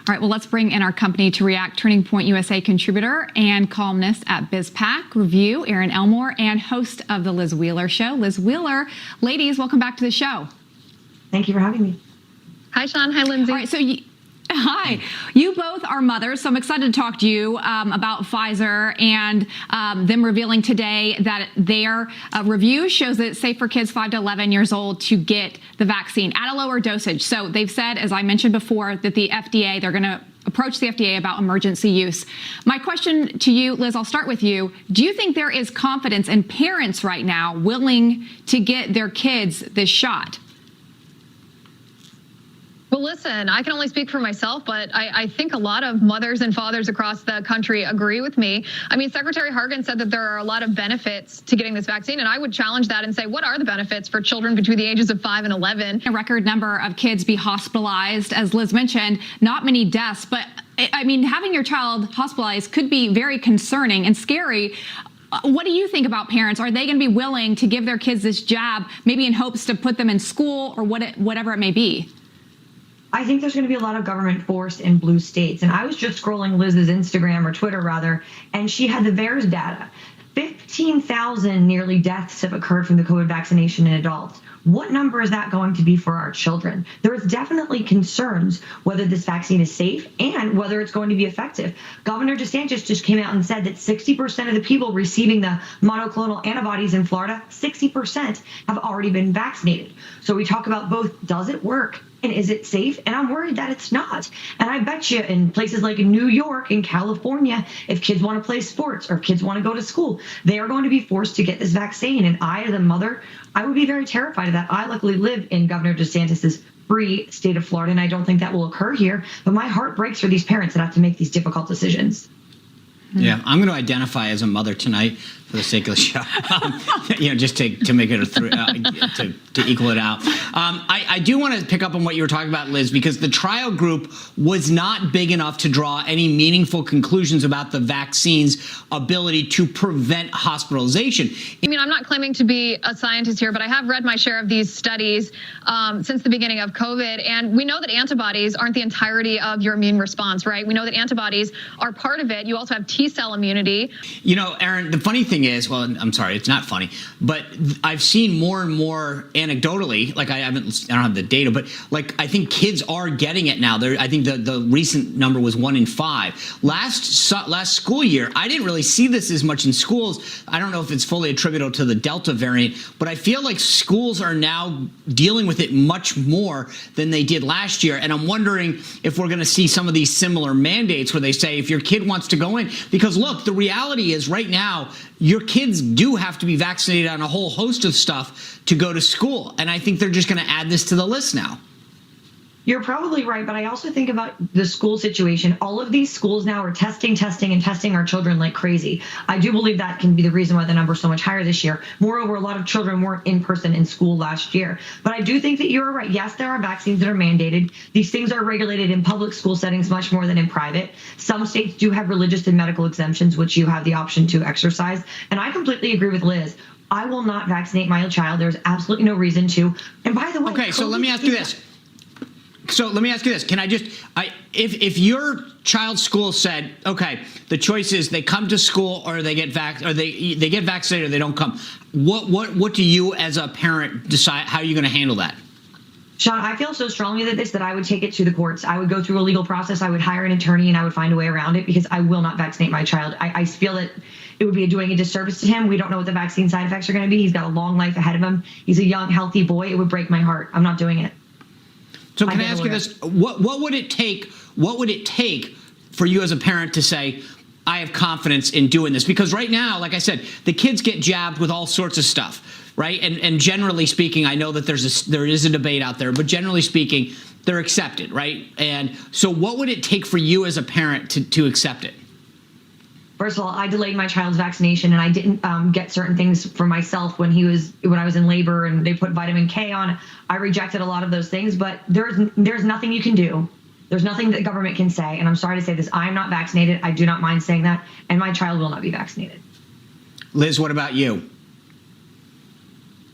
All right, well, let's bring in our company to react. Turning Point USA contributor and columnist at BizPac Review, Erin Elmore, and host of the Liz Wheeler Show. Liz Wheeler, ladies, welcome back to the show. Thank you for having me. Hi, Sean. Hi, Lindsay. All right, so hi. You both are mothers, so I'm excited to talk to you about Pfizer and them revealing today that their review shows that it's safe for kids 5 to 11 years old to get the vaccine at a lower dosage. So they've said, as I mentioned before, that the FDA, they're going to approach the FDA about emergency use. My question to you, Liz, I'll start with you. Do you think there is confidence in parents right now willing to get their kids this shot? Well, listen, I can only speak for myself, but I think a lot of mothers and fathers across the country agree with me. I mean, Secretary Hargan said that there are a lot of benefits to getting this vaccine, and I would challenge that and say, what are the benefits for children between the ages of 5 and 11? A record number of kids be hospitalized, as Liz mentioned, not many deaths, but I mean, having your child hospitalized could be very concerning and scary. What do you think about parents? Are they going to be willing to give their kids this jab, maybe in hopes to put them in school or whatever it may be? I think there's going to be a lot of government force in blue states. And I was just scrolling Liz's Instagram, or Twitter rather, and she had the VAERS data. 15,000 nearly deaths have occurred from the COVID vaccination in adults. What number is that going to be for our children? There is definitely concerns whether this vaccine is safe and whether it's going to be effective. Governor DeSantis just came out and said that 60% of the people receiving the monoclonal antibodies in Florida, 60% have already been vaccinated. So we talk about both, does it work? And is it safe? And I'm worried that it's not. And I bet you in places like New York and California, if kids want to play sports or if kids want to go to school, they are going to be forced to get this vaccine. And I, as a mother, I would be very terrified of that. I luckily live in Governor DeSantis's free state of Florida, and I don't think that will occur here. But my heart breaks for these parents that have to make these difficult decisions. Yeah, I'm going to identify as a mother tonight for the sake of the show, just to make it to equal it out. I do want to pick up on what you were talking about, Liz, because the trial group was not big enough to draw any meaningful conclusions about the vaccine's ability to prevent hospitalization. I mean, I'm not claiming to be a scientist here, but I have read my share of these studies since the beginning of COVID, and we know that antibodies aren't the entirety of your immune response, right? We know that antibodies are part of it. You also have T-cell immunity. You know, Erin, the funny thing is, well, I'm sorry, it's not funny, but I've seen more and more anecdotally, like I don't have the data, but like I think kids are getting it now. I think the recent number was 1 in 5. Last school year, I didn't really see this as much in schools. I don't know if it's fully attributable to the Delta variant, but I feel like schools are now dealing with it much more than they did last year. And I'm wondering if we're going to see some of these similar mandates where they say if your kid wants to go in, because look, the reality is right now, your kids do have to be vaccinated on a whole host of stuff to go to school. And I think they're just going to add this to the list now. You're probably right, but I also think about the school situation. All of these schools now are testing our children like crazy. I do believe that can be the reason why the number is so much higher this year. Moreover, a lot of children weren't in person in school last year. But I do think that you're right. Yes, there are vaccines that are mandated. These things are regulated in public school settings much more than in private. Some states do have religious and medical exemptions, which you have the option to exercise. And I completely agree with Liz. I will not vaccinate my child. There's absolutely no reason to. And by the way, okay, so let me ask you this. Can I just, if your child's school said, okay, the choice is they come to school or they get they get vaccinated or they don't come, what do you as a parent decide? How are you going to handle that? Sean, I feel so strongly that I would take it to the courts. I would go through a legal process. I would hire an attorney and I would find a way around it because I will not vaccinate my child. I feel that it would be doing a disservice to him. We don't know what the vaccine side effects are going to be. He's got a long life ahead of him. He's a young, healthy boy. It would break my heart. I'm not doing it. So can I ask you this? What would it take? What would it take for you as a parent to say, I have confidence in doing this? Because right now, like I said, the kids get jabbed with all sorts of stuff, right? And generally speaking, I know that there is a debate out there, but generally speaking, they're accepted, right? And so what would it take for you as a parent to accept it? First of all, I delayed my child's vaccination and I didn't get certain things for myself when I was in labor and they put vitamin K on. I rejected a lot of those things, but there's nothing you can do. There's nothing that government can say. And I'm sorry to say this. I'm not vaccinated. I do not mind saying that. And my child will not be vaccinated. Liz, what about you?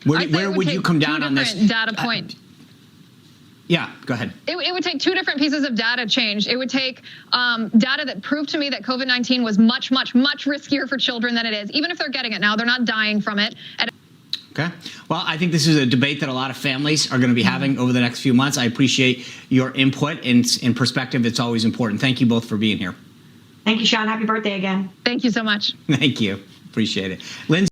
Where would you come down on this? Data point. Yeah, go ahead. It would take two different pieces of data change. It would take data that proved to me that COVID-19 was much, much, much riskier for children than it is. Even if they're getting it now, they're not dying from it. Okay. Well, I think this is a debate that a lot of families are going to be having over the next few months. I appreciate your input and perspective. It's always important. Thank you both for being here. Thank you, Sean. Happy birthday again. Thank you so much. Thank you. Appreciate it. Lindsay.